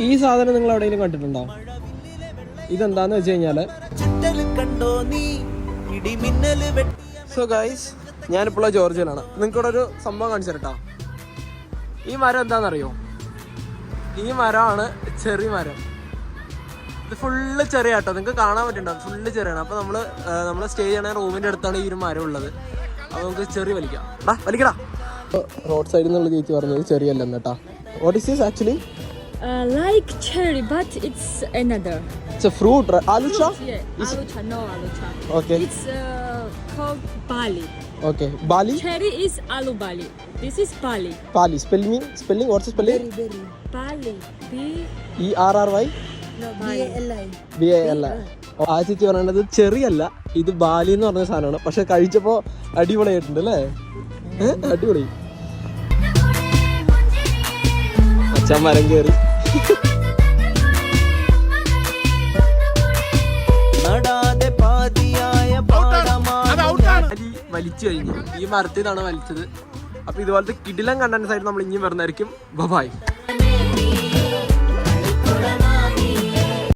ഈ സാധനം നിങ്ങൾ എവിടെയെങ്കിലും കണ്ടിട്ടുണ്ടോ? ഇതെന്താന്ന് വെച്ച് കഴിഞ്ഞാല്, സോ ഗൈസ്, ഞാനിപ്പോൾ ജോർജിയയിലാണ്. നിങ്ങൾക്കിവിടെ ഒരു സംഭവം കാണിച്ചു തരട്ടോ. ഈ മരം എന്താണെന്നറിയോ? ഈ മരമാണ് ചെറിയ മരം. ഇത് ഫുള്ള് ചെറിയ കേട്ടോ, നിങ്ങൾക്ക് കാണാൻ പറ്റുന്നുണ്ടോ? ഫുള്ള് ചെറിയാണ്. അപ്പോൾ നമ്മൾ സ്റ്റേ ചെയ്യണ റൂമിൻ്റെ അടുത്താണ് ഈ ഒരു മരം ഉള്ളത്. അപ്പോൾ നമുക്ക് ചെറിയ വലിക്കാം. വലിക്കടാ. റോഡ് സൈഡിൽ നിന്നുള്ള ചേച്ചി പറഞ്ഞത് ചെറിയല്ലെന്ന് കേട്ടോ. What is this actually? Like cherry, but it's another. It's a fruit, right? Alucha? Yeah, alucha, no alucha. Okay. It's called bali. Okay. Bali? Cherry is alu bali. This is bali. Bali. Spelling? What's the spelling? Berry. Bali. B-E-R-R-Y? No, B-A-L-I. B-A-L-I. ആ ചേച്ചി പറയണത് ചെറിയല്ല, ഇത് ബാലി എന്ന് പറഞ്ഞ സാധനമാണ്. പക്ഷെ കഴിച്ചപ്പോൾ അടിപൊളിയായിട്ടുണ്ട് അല്ലേ? അടിപൊളി. അച്ഛൻ മരം കയറി വലിച്ചു കഴിഞ്ഞു. ഈ മരത്തിൽ നിന്നാണ് വലിച്ചത്. അപ്പൊ ഇതുപോലത്തെ കിടിലം കണ്ടന്റ്സ് ആയിട്ട് നമ്മൾ ഇനിയും വരുന്നതായിരിക്കും. ബൈ.